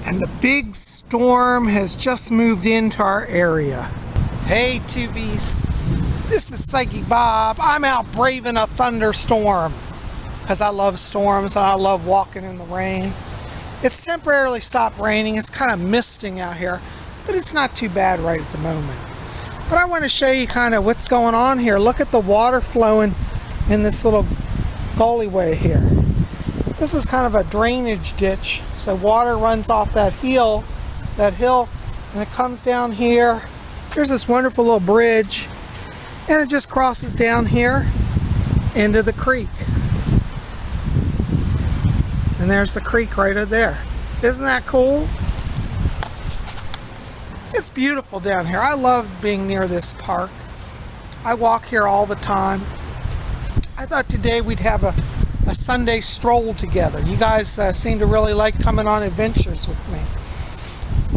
And the big storm has just moved into our area. Hey, Tubies. This is Psychic Bob. I'm out braving a thunderstorm because I love storms and I love walking in the rain. It's temporarily stopped raining. It's kind of misting out here, but it's not too bad right at the moment. But I want to show you kind of what's going on here. Look at the water flowing in this little gullyway here. This is kind of a drainage ditch. So water runs off that hill, and it comes down here. There's this wonderful little bridge, and it just crosses down here into the creek. And there's the creek right over there. Isn't that cool? It's beautiful down here. I love being near this park. I walk here all the time. I thought today we'd have a Sunday stroll together. You guys seem to really like coming on adventures with me.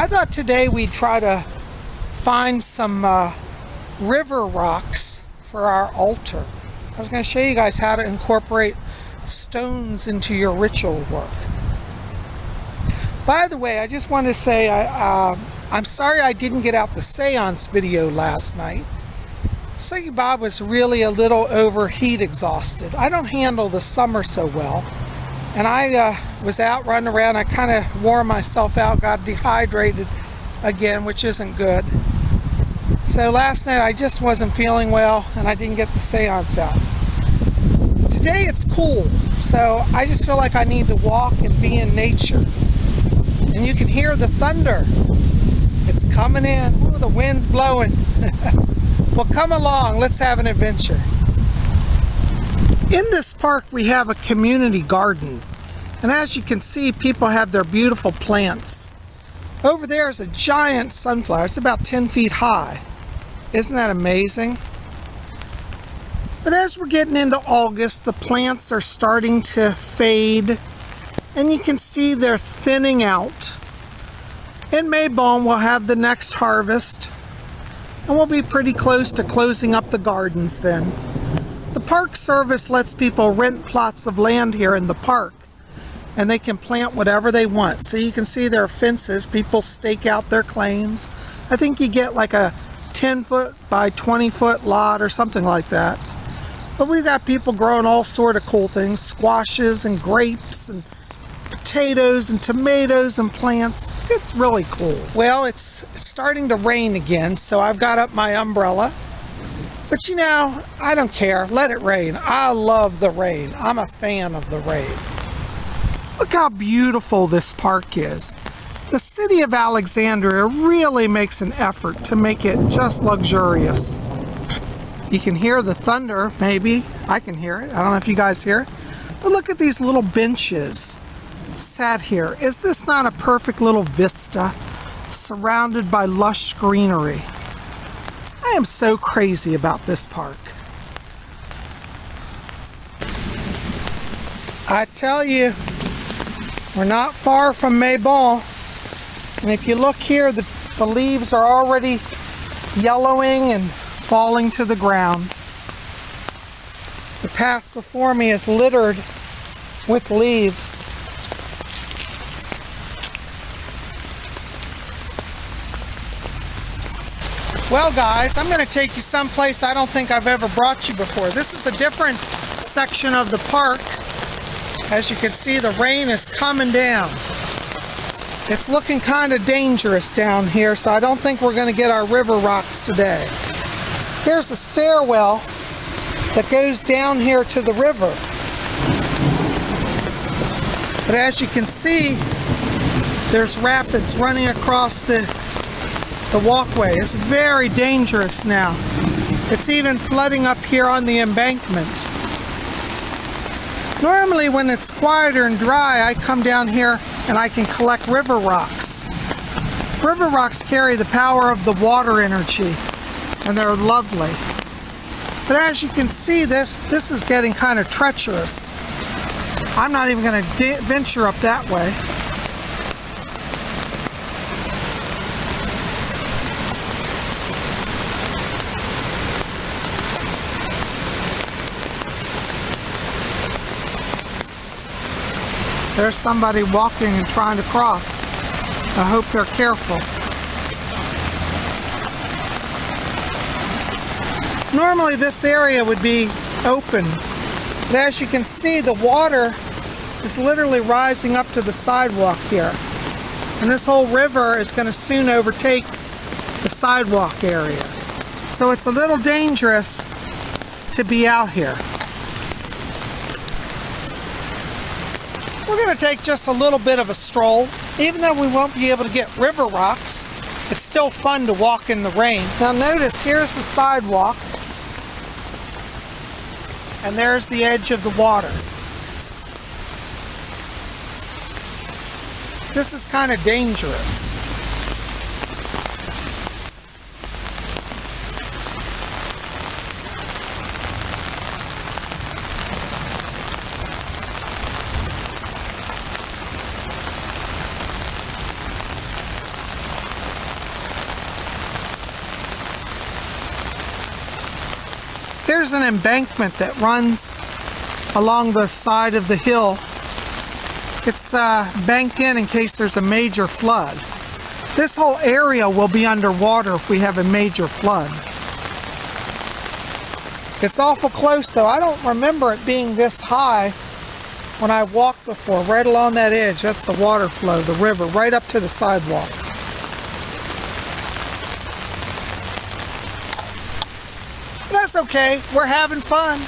I thought today we'd try to find some river rocks for our altar. I was going to show you guys how to incorporate stones into your ritual work. By the way, I just want to say I'm sorry I didn't get out the seance video last night. Psychic Bob was really a little overheat exhausted. I don't handle the summer so well. And I was out running around. I kind of wore myself out, got dehydrated again, which isn't good. So last night I just wasn't feeling well and I didn't get the seance out. Today it's cool, so I just feel like I need to walk and be in nature. And you can hear the thunder. It's coming in. Ooh, the wind's blowing. Well, come along, let's have an adventure. In this park we have a community garden, and as you can see, people have their beautiful plants. Over there is a giant sunflower. It's about 10 feet high. Isn't that amazing? But as we're getting into August, the plants are starting to fade, and you can see they're thinning out. In Maybon we'll have the next harvest, and we'll be pretty close to closing up the gardens then. The Park Service lets people rent plots of land here in the park, and they can plant whatever they want. So you can see there are fences. People stake out their claims. I think you get like a 10-foot by 20-foot lot or something like that. But we've got people growing all sort of cool things, squashes and grapes and potatoes and tomatoes and plants. It's really cool. Well, it's starting to rain again, so I've got up my umbrella. But you know, I don't care. Let it rain. I love the rain. I'm a fan of the rain. Look how beautiful this park is. The city of Alexandria really makes an effort to make it just luxurious. You can hear the thunder, maybe. I can hear it. I don't know if you guys hear it. But look at these little benches sat here. Is this not a perfect little vista surrounded by lush greenery? I am so crazy about this park. I tell you, we're not far from Maybon. And if you look here, the leaves are already yellowing and falling to the ground. The path before me is littered with leaves. Well guys, I'm going to take you someplace I don't think I've ever brought you before. This is a different section of the park. As you can see, the rain is coming down. It's looking kind of dangerous down here, so I don't think we're going to get our river rocks today. Here's a stairwell that goes down here to the river. But as you can see, there's rapids running across the walkway. It's very dangerous now. It's even flooding up here on the embankment. Normally when it's quieter and dry, I come down here and I can collect river rocks. River rocks carry the power of the water energy, and they're lovely. But as you can see, this is getting kind of treacherous. I'm not even going to venture up that way. There's somebody walking and trying to cross. I hope they're careful. Normally this area would be open, but as you can see, the water is literally rising up to the sidewalk here. And this whole river is going to soon overtake the sidewalk area. So it's a little dangerous to be out here. We're going to take just a little bit of a stroll. Even though we won't be able to get river rocks, it's still fun to walk in the rain. Now notice, here's the sidewalk, and there's the edge of the water. This is kind of dangerous. There's an embankment that runs along the side of the hill. It's banked in case there's a major flood. This whole area will be underwater if we have a major flood. It's awful close though. I don't remember it being this high when I walked before. Right along that edge, that's the water flow, the river, right up to the sidewalk. That's okay, we're having fun.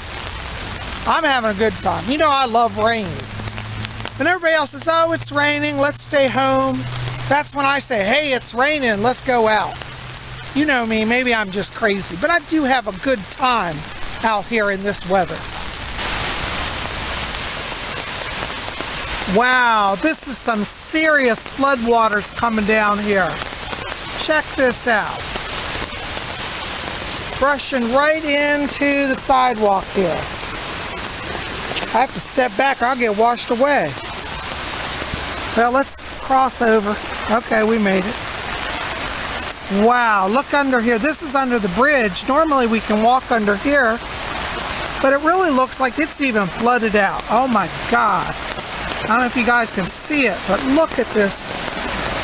I'm having a good time. You know I love rain. When everybody else says, oh, it's raining, let's stay home, that's when I say, hey, it's raining, let's go out. You know me, maybe I'm just crazy, but I do have a good time out here in this weather. Wow, this is some serious floodwaters coming down here. Check this out. Rushing right into the sidewalk here. I have to step back or I'll get washed away. Well, let's cross over. Okay, we made it. Wow, look under here. This is under the bridge. Normally we can walk under here, but it really looks like it's even flooded out. Oh my God. I don't know if you guys can see it, but look at this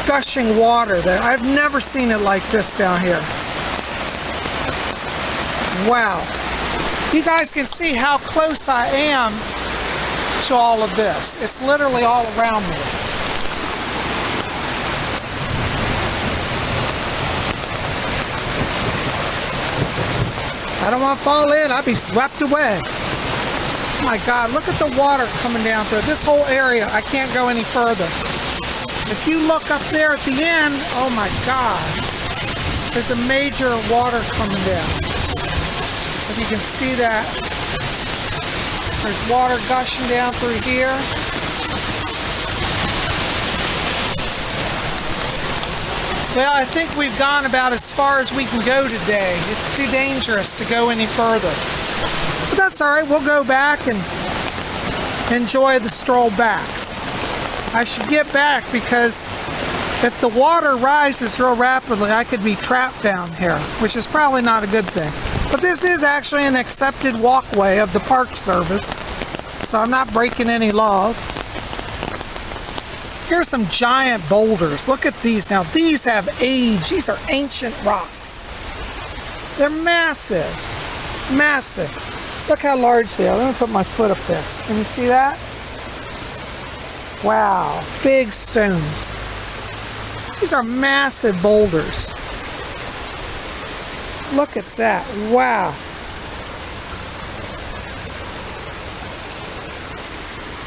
gushing water. I've never seen it like this down here. Wow. You guys can see how close I am to all of this. It's literally all around me. I don't want to fall in. I'd be swept away. Oh my God, look at the water coming down through this whole area. I can't go any further. If you look up there at the end, oh my God, there's a major water coming down. If you can see that, there's water gushing down through here. Well, I think we've gone about as far as we can go today. It's too dangerous to go any further. But that's all right, we'll go back and enjoy the stroll back. I should get back because if the water rises real rapidly, I could be trapped down here, which is probably not a good thing. But this is actually an accepted walkway of the Park Service, so I'm not breaking any laws. Here's some giant boulders. Look at these now. These have age. These are ancient rocks. They're massive. Massive. Look how large they are. Let me put my foot up there. Can you see that? Wow. Big stones. These are massive boulders. Look at that. Wow.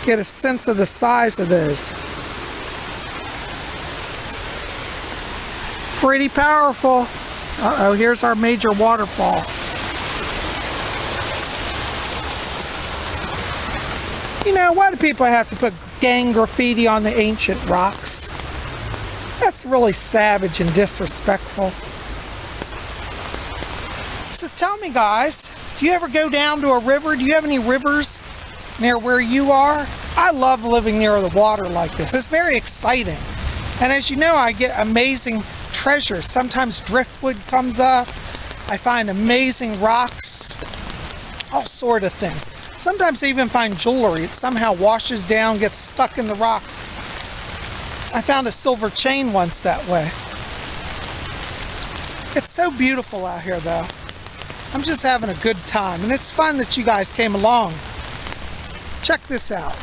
Get a sense of the size of those. Pretty powerful. Uh-oh, here's our major waterfall. You know, why do people have to put gang graffiti on the ancient rocks? That's really savage and disrespectful. So tell me, guys, do you ever go down to a river? Do you have any rivers near where you are? I love living near the water like this. It's very exciting. And as you know, I get amazing treasures. Sometimes driftwood comes up. I find amazing rocks, all sort of things. Sometimes I even find jewelry. It somehow washes down, gets stuck in the rocks. I found a silver chain once that way. It's so beautiful out here though. I'm just having a good time, and it's fun that you guys came along. Check this out.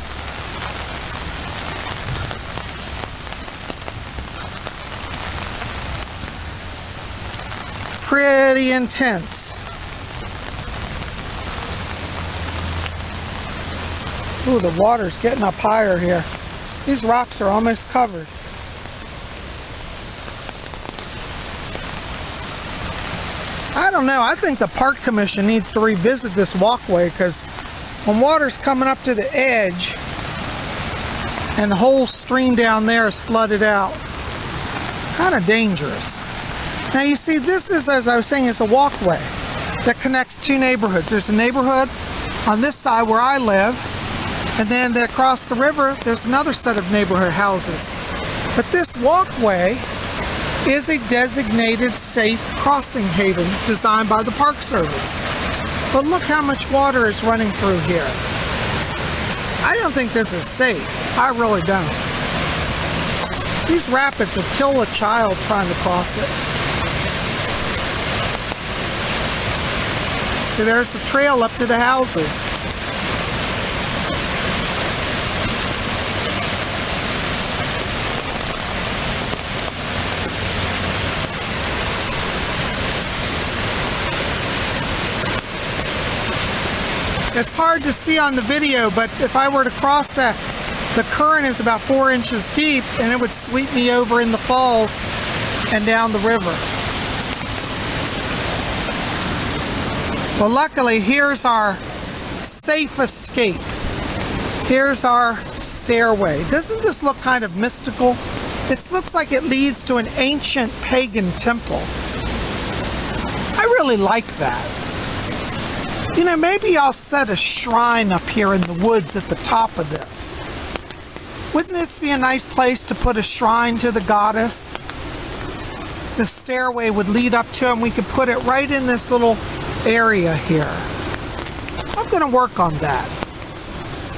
Pretty intense. Ooh, the water's getting up higher here. These rocks are almost covered. I don't know, I think the Park Commission needs to revisit this walkway, because when water's coming up to the edge and the whole stream down there is flooded out, kind of dangerous. Now you see, this is, as I was saying, it's a walkway that connects two neighborhoods. There's a neighborhood on this side where I live, and then across the river there's another set of neighborhood houses. But this walkway is a designated safe crossing haven designed by the Park Service. But look how much water is running through here. I don't think this is safe. I really don't. These rapids would kill a child trying to cross it. See, there's the trail up to the houses. It's hard to see on the video, but if I were to cross that, the current is about 4 inches deep, and it would sweep me over in the falls and down the river. Well, luckily, here's our safe escape. Here's our stairway. Doesn't this look kind of mystical? It looks like it leads to an ancient pagan temple. I really like that. You know, maybe I'll set a shrine up here in the woods at the top of this. Wouldn't this be a nice place to put a shrine to the goddess? The stairway would lead up to it, and we could put it right in this little area here. I'm going to work on that.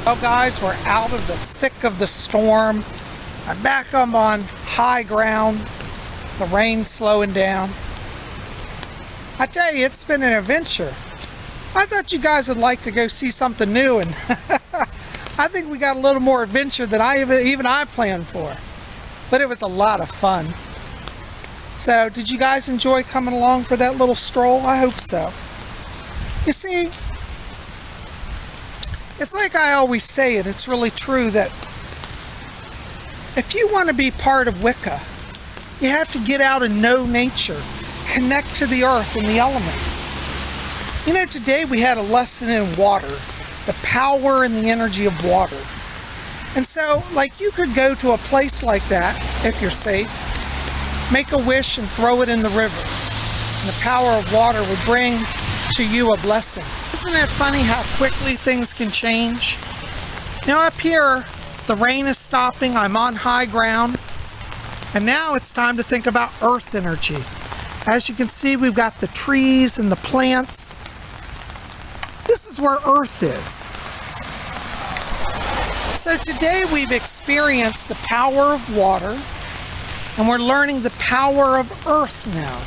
Well, guys, we're out of the thick of the storm. I'm back up on high ground. The rain's slowing down. I tell you, it's been an adventure. I thought you guys would like to go see something new, and I think we got a little more adventure than even I planned for. But it was a lot of fun. So, did you guys enjoy coming along for that little stroll? I hope so. You see, it's like I always say, and it's really true, that if you want to be part of Wicca, you have to get out and know nature, connect to the earth and the elements. You know, today we had a lesson in water, the power and the energy of water. And so, like, you could go to a place like that, if you're safe, make a wish and throw it in the river. And the power of water would bring to you a blessing. Isn't it funny how quickly things can change? Now up here, the rain is stopping, I'm on high ground, and now it's time to think about earth energy. As you can see, we've got the trees and the plants. This is where Earth is. So today we've experienced the power of water, and we're learning the power of Earth now.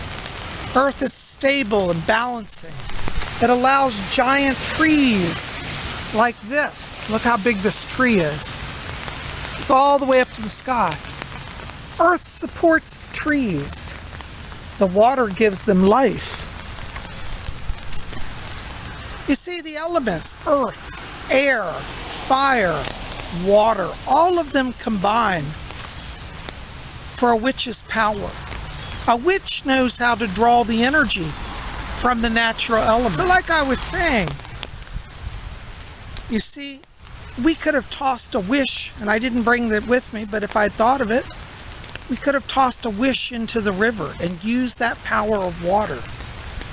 Earth is stable and balancing. It allows giant trees like this. Look how big this tree is. It's all the way up to the sky. Earth supports the trees. The water gives them life. You see, the elements, earth, air, fire, water, all of them combine for a witch's power. A witch knows how to draw the energy from the natural elements. So like I was saying, you see, we could have tossed a wish, and I didn't bring that with me, but if I'd thought of it, we could have tossed a wish into the river and used that power of water.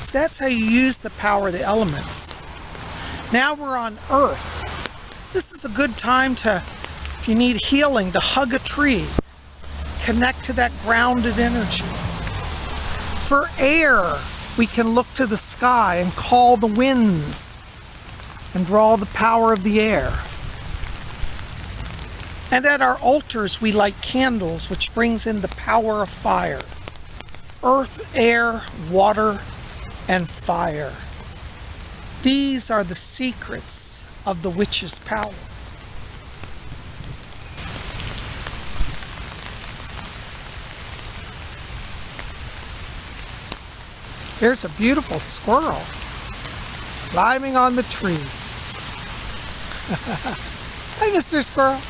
So that's how you use the power of the elements. Now we're on Earth. This is a good time to, if you need healing, to hug a tree. Connect to that grounded energy. For air, we can look to the sky and call the winds and draw the power of the air. And at our altars we light candles, which brings in the power of fire. Earth, air, water, and fire. These are the secrets of the witch's power. Here's a beautiful squirrel climbing on the tree. Hi, Mr. Squirrel.